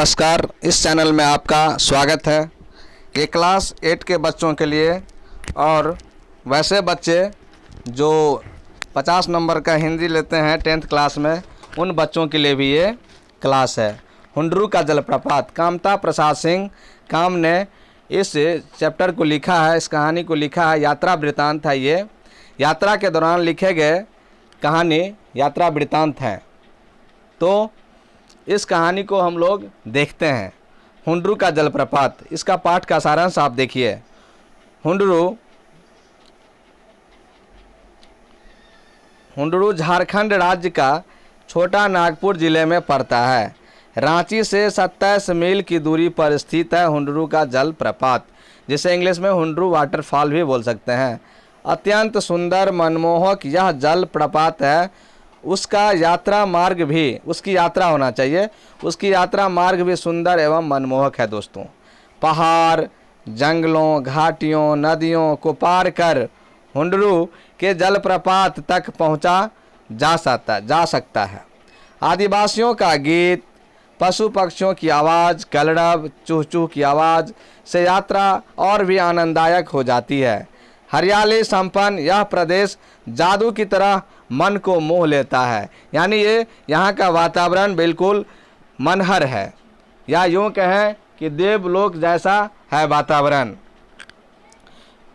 नमस्कार, इस चैनल में आपका स्वागत है। ये क्लास 8 के बच्चों के लिए और वैसे बच्चे जो 50 नंबर का हिंदी लेते हैं 10th क्लास में, उन बच्चों के लिए भी ये क्लास है। हुंडरू का जलप्रपात, कामता प्रसाद सिंह काम ने इस चैप्टर को लिखा है, इस कहानी को लिखा है। यात्रा वृत्तांत है। ये यात्रा के दौरान लिखे गए कहानी यात्रा वृत्तांत है। तो इस कहानी को हम लोग देखते हैं। हुंडरू का जलप्रपात, इसका पाठ का सारांश आप देखिए। हुंडरू झारखंड राज्य का छोटा नागपुर जिले में पड़ता है। रांची से 27 मील की दूरी पर स्थित है हुंडरू का जलप्रपात, जिसे इंग्लिश में हुंडरू वाटरफॉल भी बोल सकते हैं। अत्यंत सुंदर मनमोहक यह जलप्रपात है। उसका यात्रा मार्ग भी, उसकी यात्रा होना चाहिए, उसकी यात्रा मार्ग भी सुंदर एवं मनमोहक है दोस्तों। पहाड़, जंगलों, घाटियों, नदियों को पार कर हुंडरू के जलप्रपात तक पहुंचा जा सकता है। आदिवासियों का गीत, पशु पक्षियों की आवाज़, कलरव चूह चूह की आवाज़ से यात्रा और भी आनंददायक हो जाती है। हरियाली संपन्न यह प्रदेश जादू की तरह मन को मोह लेता है। यानी ये यहाँ का वातावरण बिल्कुल मनहर है, या यूँ कहें कि देवलोक जैसा है वातावरण।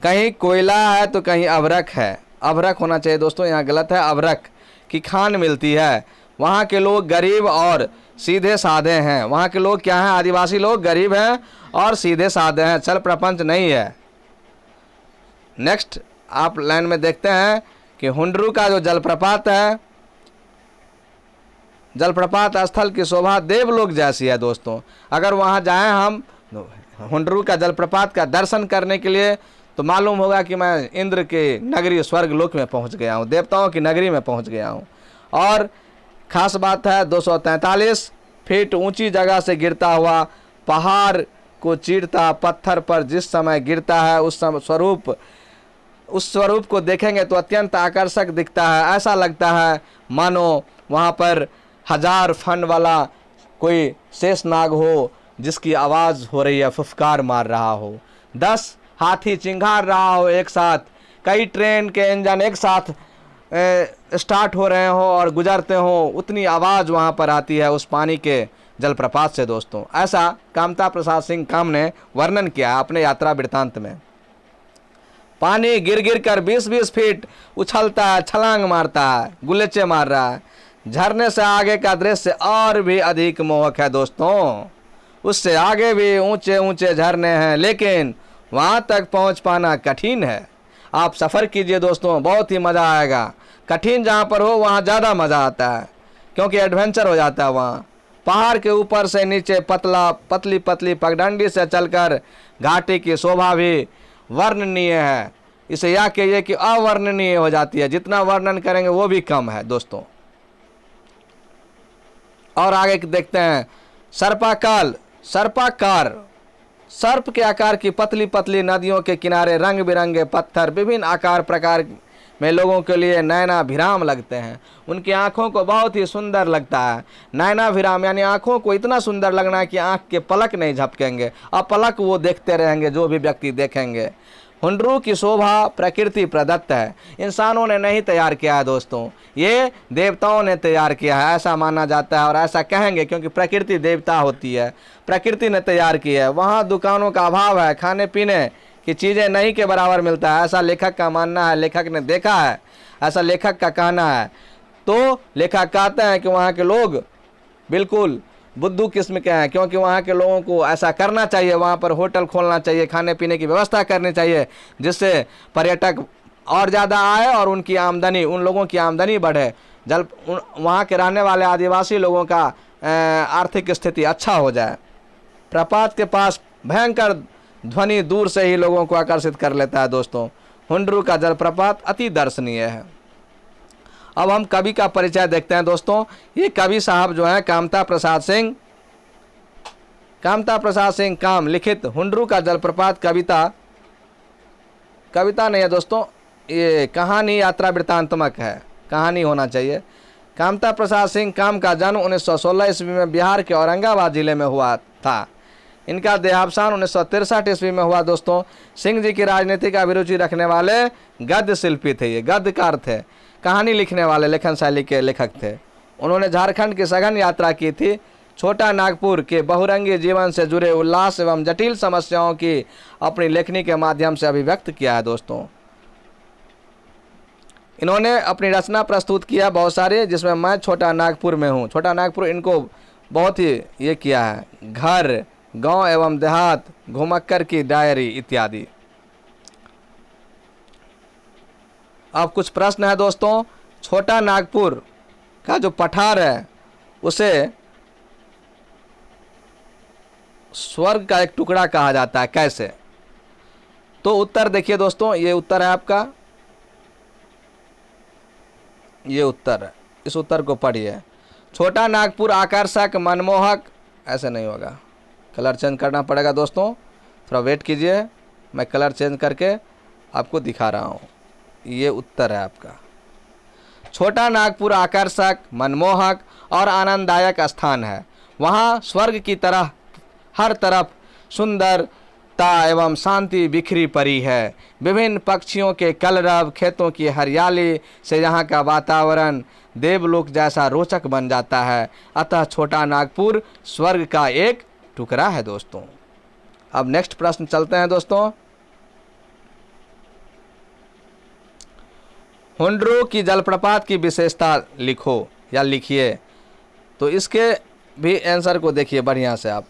कहीं कोयला है तो कहीं अभ्रक है। अभ्रक होना चाहिए दोस्तों, यहाँ गलत है। अभ्रक की खान मिलती है। वहाँ के लोग गरीब और सीधे साधे हैं। वहाँ के लोग क्या हैं? आदिवासी लोग गरीब हैं और सीधे साधे हैं, छल प्रपंच नहीं है। नेक्स्ट आप लाइन में देखते हैं कि हुंडरू का जो जलप्रपात है, जलप्रपात स्थल की शोभा देवलोक जैसी है दोस्तों। अगर वहाँ जाएं हम हुंडरू का जलप्रपात का दर्शन करने के लिए, तो मालूम होगा कि मैं इंद्र के नगरी स्वर्ग लोक में पहुँच गया हूँ, देवताओं की नगरी में पहुँच गया हूँ। और ख़ास बात है 243 फीट ऊंची जगह से गिरता हुआ पहाड़ को चीरता पत्थर पर जिस समय गिरता है, उस स्वरूप को देखेंगे तो अत्यंत आकर्षक दिखता है। ऐसा लगता है मानो वहाँ पर 1000 फन वाला कोई शेषनाग हो, जिसकी आवाज़ हो रही है, फुफकार मार रहा हो। 10 हाथी चिंगार रहा हो एक साथ, कई ट्रेन के इंजन एक साथ स्टार्ट हो रहे हो और गुजरते हो, उतनी आवाज़ वहाँ पर आती है उस पानी के जलप्रपात से दोस्तों। ऐसा कामता प्रसाद सिंह काम ने वर्णन किया अपने यात्रा वृत्तांत में। पानी गिर गिर कर 20-20 फीट उछलता है, छलांग मारता है, गुलेचे मार रहा है। झरने से आगे का दृश्य और भी अधिक मोहक है दोस्तों। उससे आगे भी ऊंचे ऊंचे झरने हैं, लेकिन वहां तक पहुंच पाना कठिन है। आप सफ़र कीजिए दोस्तों, बहुत ही मज़ा आएगा। कठिन जहां पर हो वहां ज़्यादा मज़ा आता है, क्योंकि एडवेंचर हो जाता है वहाँ। पहाड़ के ऊपर से नीचे पतली पतली पगडंडी से चलकर घाटी की शोभा भी वर्णनीय है। इसे यह कहिए कि अवर्णनीय हो जाती है। जितना वर्णन करेंगे वो भी कम है दोस्तों। और आगे देखते हैं सर्पाकार सर्प के आकार की पतली पतली नदियों के किनारे रंग बिरंगे पत्थर विभिन्न आकार प्रकार में लोगों के लिए नयनाभिराम लगते हैं। उनकी आंखों को बहुत ही सुंदर लगता है। नयनाभिराम यानी आंखों को इतना सुंदर लगना है कि आंख के पलक नहीं झपकेंगे, अब पलक वो देखते रहेंगे जो भी व्यक्ति देखेंगे। हुंडरू की शोभा प्रकृति प्रदत्त है, इंसानों ने नहीं तैयार किया है दोस्तों, ये देवताओं ने तैयार किया है, ऐसा माना जाता है। और ऐसा कहेंगे क्योंकि प्रकृति देवता होती है, प्रकृति ने तैयार की है। वहाँ दुकानों का अभाव है, खाने पीने की चीज़ें नहीं के बराबर मिलता है, ऐसा लेखक का मानना है। लेखक ने देखा है, ऐसा लेखक का कहना है। तो लेखक कहते हैं कि वहाँ के लोग बिल्कुल बुद्धू किस्म के हैं, क्योंकि वहाँ के लोगों को ऐसा करना चाहिए, वहाँ पर होटल खोलना चाहिए, खाने पीने की व्यवस्था करनी चाहिए, जिससे पर्यटक और ज़्यादा आए और उनकी आमदनी, उन लोगों की आमदनी बढ़े। वहाँ के रहने वाले आदिवासी लोगों का आर्थिक स्थिति अच्छा हो जाए। प्रपात के पास भयंकर ध्वनि दूर से ही लोगों को आकर्षित कर लेता है दोस्तों। हुंडरू का जलप्रपात अति दर्शनीय है। अब हम कवि का परिचय देखते हैं दोस्तों। ये कवि साहब जो हैं कामता प्रसाद सिंह काम लिखित हुंडरू का जलप्रपात कविता नहीं है दोस्तों, ये कहानी यात्रा वृत्तांतमक है, कहानी होना चाहिए। कामता प्रसाद सिंह काम का जन्म 1916 ईस्वी में बिहार के औरंगाबाद जिले में हुआ था। इनका देहावसान 1963 ईस्वी में हुआ दोस्तों। सिंह जी की राजनीतिक अभिरुचि रखने वाले गद्य शिल्पी थे, ये गद्यकार थे, कहानी लिखने वाले लेखन शैली के लेखक थे। उन्होंने झारखंड की सघन यात्रा की थी। छोटा नागपुर के बहुरंगी जीवन से जुड़े उल्लास एवं जटिल समस्याओं की अपनी लेखनी के माध्यम से अभिव्यक्त किया है दोस्तों। इन्होंने अपनी रचना प्रस्तुत किया बहुत सारे, जिसमें मैं छोटा नागपुर में हूँ। छोटा नागपुर इनको बहुत ही ये किया है, घर, गांव एवं देहात, घुमक्कर की डायरी इत्यादि। अब कुछ प्रश्न है दोस्तों। छोटा नागपुर का जो पठार है उसे स्वर्ग का एक टुकड़ा कहा जाता है, कैसे? तो उत्तर देखिए दोस्तों, ये उत्तर है आपका, ये उत्तर है, इस उत्तर को पढ़िए। छोटा नागपुर आकर्षक, मनमोहक, ऐसे नहीं होगा, कलर चेंज करना पड़ेगा दोस्तों, थोड़ा वेट कीजिए, मैं कलर चेंज करके आपको दिखा रहा हूँ। ये उत्तर है आपका। छोटा नागपुर आकर्षक, मनमोहक और आनंददायक स्थान है। वहाँ स्वर्ग की तरह हर तरफ सुंदरता एवं शांति बिखरी पड़ी है। विभिन्न पक्षियों के कलरव, खेतों की हरियाली से यहाँ का वातावरण देवलोक जैसा रोचक बन जाता है। अतः छोटा नागपुर स्वर्ग का एक टुकड़ा है दोस्तों। अब नेक्स्ट प्रश्न चलते हैं दोस्तों। हुंडरू की जलप्रपात की विशेषता लिखो या लिखिए। तो इसके भी आंसर को देखिए बढ़िया से आप।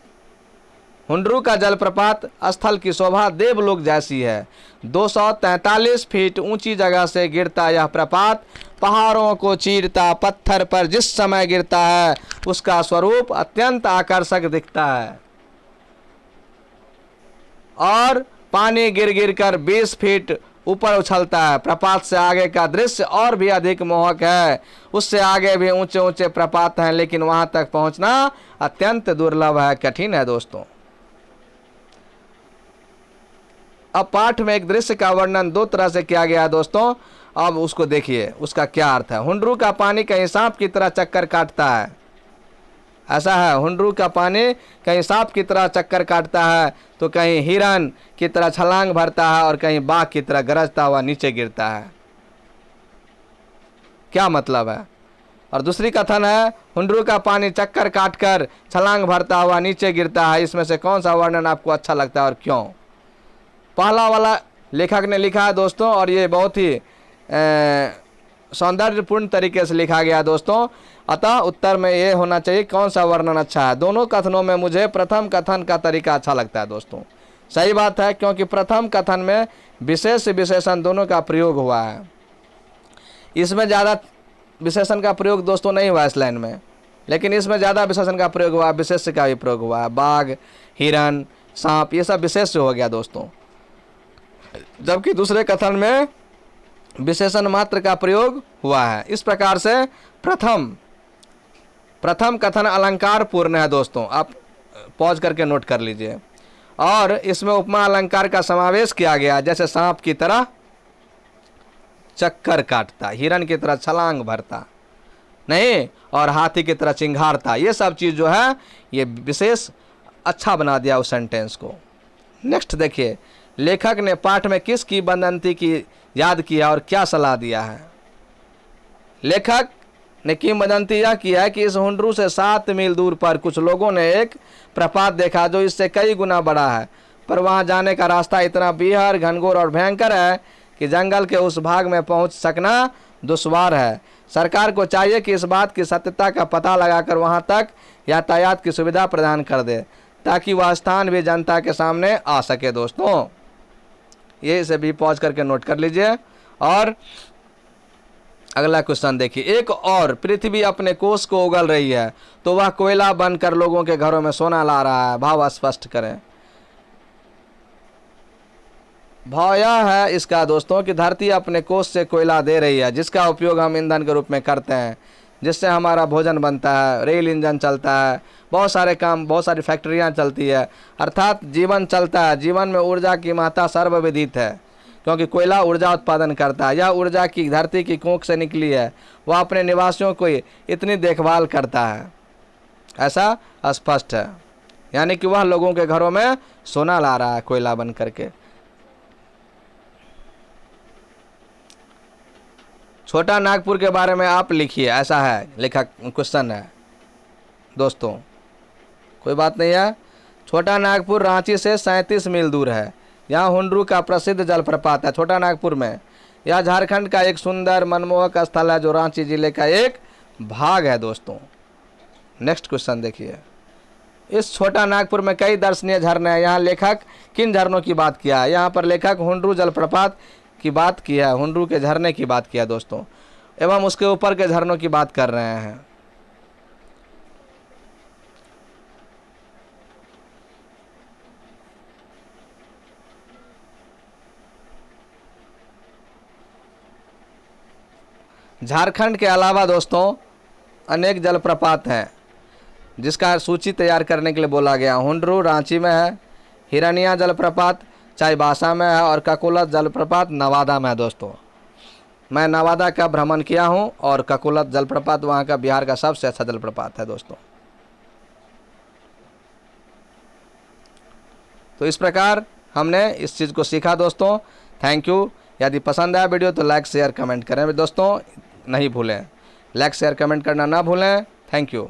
हुंडरू का जलप्रपात स्थल की शोभा देवलोक जैसी है। 243 फीट ऊंची जगह से गिरता यह प्रपात पहाड़ों को चीरता पत्थर पर जिस समय गिरता है उसका स्वरूप अत्यंत आकर्षक दिखता है और पानी गिर गिर कर 20 फीट ऊपर उछलता है। प्रपात से आगे का दृश्य और भी अधिक मोहक है। उससे आगे भी ऊंचे ऊंचे प्रपात हैं, लेकिन वहां तक पहुंचना अत्यंत दुर्लभ है, कठिन है दोस्तों। अब पाठ में एक दृश्य का वर्णन दो तरह से किया गया है दोस्तों। अब उसको देखिए, उसका क्या अर्थ है। हुंडरू का पानी कहीं सांप की तरह चक्कर काटता है, ऐसा है। हुंडरू का पानी कहीं सांप की तरह चक्कर काटता है, तो कहीं हिरन की तरह छलांग भरता है और कहीं बाघ की तरह गरजता हुआ नीचे गिरता है। क्या मतलब है? और दूसरी कथन है, हुंडरू का पानी चक्कर काटकर छलांग भरता हुआ नीचे गिरता है। इसमें से कौन सा वर्णन आपको अच्छा लगता है और क्यों? पहला वाला लेखक ने लिखा है दोस्तों, और ये बहुत ही सौंदर्यपूर्ण तरीके से लिखा गया दोस्तों। अतः उत्तर में ये होना चाहिए कौन सा वर्णन अच्छा है। दोनों कथनों में मुझे प्रथम कथन का तरीका अच्छा लगता है दोस्तों। सही बात है, क्योंकि प्रथम कथन में विशेष विशेषण दोनों का प्रयोग हुआ है। इसमें ज़्यादा विशेषण का प्रयोग दोस्तों नहीं हुआ इस लाइन में, लेकिन इसमें ज़्यादा विशेषण का प्रयोग हुआ, विशेष का भी प्रयोग हुआ है। बाघ, हिरन, सांप, ये सब विशेष हो गया दोस्तों। जबकि दूसरे कथन में विशेषण मात्र का प्रयोग हुआ है। इस प्रकार से प्रथम कथन अलंकार पूर्ण है दोस्तों। आप पॉज करके नोट कर लीजिए। और इसमें उपमा अलंकार का समावेश किया गया, जैसे सांप की तरह चक्कर काटता, हिरन की तरह छलांग भरता नहीं, और हाथी की तरह चिंघारता। ये सब चीज़ जो है ये विशेष अच्छा बना दिया उस सेंटेंस को। नेक्स्ट देखिए, लेखक ने पाठ में किस किंवदंती की याद किया और क्या सलाह दिया है। लेखक ने किंवदंती यह किया है कि इस हुंडरू से 7 मील दूर पर कुछ लोगों ने एक प्रपात देखा जो इससे कई गुना बड़ा है, पर वहां जाने का रास्ता इतना बीहड़, घनघोर और भयंकर है कि जंगल के उस भाग में पहुंच सकना दुश्वार है। सरकार को चाहिए कि इस बात की सत्यता का पता लगाकर वहां तक यातायात की सुविधा प्रदान कर दे, ताकि वह स्थान भी जनता के सामने आ सके दोस्तों। ये इसे भी पॉज करके नोट कर लीजिए। और अगला क्वेश्चन देखिए, एक और पृथ्वी अपने कोष को उगल रही है, तो वह कोयला बनकर लोगों के घरों में सोना ला रहा है। भाव स्पष्ट करें। भाव यह है इसका दोस्तों कि धरती अपने कोष से कोयला दे रही है, जिसका उपयोग हम ईंधन के रूप में करते हैं, जिससे हमारा भोजन बनता है, रेल इंजन चलता है, बहुत सारे काम, बहुत सारी फैक्ट्रियां चलती है, अर्थात जीवन चलता है। जीवन में ऊर्जा की महत्ता सर्वविदित है। क्योंकि कोयला ऊर्जा उत्पादन करता है। यह ऊर्जा की धरती की कोख से निकली है, वह अपने निवासियों को इतनी देखभाल करता है, ऐसा स्पष्ट है। यानी कि वह लोगों के घरों में सोना ला रहा है कोयला बन करके। छोटा नागपुर के बारे में आप लिखिए, ऐसा है लिखा, क्वेश्चन है दोस्तों, कोई बात नहीं है। छोटा नागपुर रांची से 37 मील दूर है। यहाँ हुंडरू का प्रसिद्ध जलप्रपात है छोटा नागपुर में। यह झारखंड का एक सुंदर मनमोहक स्थल है जो रांची जिले का एक भाग है दोस्तों। नेक्स्ट क्वेश्चन देखिए, इस छोटा नागपुर में कई दर्शनीय झरने हैं। यहाँ लेखक किन झरनों की बात किया है? यहाँ पर लेखक हुंडरू जलप्रपात की बात किया है, हुंडरू के झरने की बात किया दोस्तों, एवं उसके ऊपर के झरनों की बात कर रहे हैं। झारखंड के अलावा दोस्तों अनेक जलप्रपात हैं जिसका सूची तैयार करने के लिए बोला गया। हुंडरू रांची में है, हिरनिया जलप्रपात चाईबासा में है और ककुलत जलप्रपात नवादा में है दोस्तों। मैं नवादा का भ्रमण किया हूं और ककुलत जलप्रपात वहां का बिहार का सबसे अच्छा जलप्रपात है दोस्तों। तो इस प्रकार हमने इस चीज़ को सीखा दोस्तों। Thank you. यदि पसंद आया वीडियो तो लाइक शेयर कमेंट करें दोस्तों, नहीं भूलें, लाइक शेयर कमेंट करना ना भूलें। Thank you.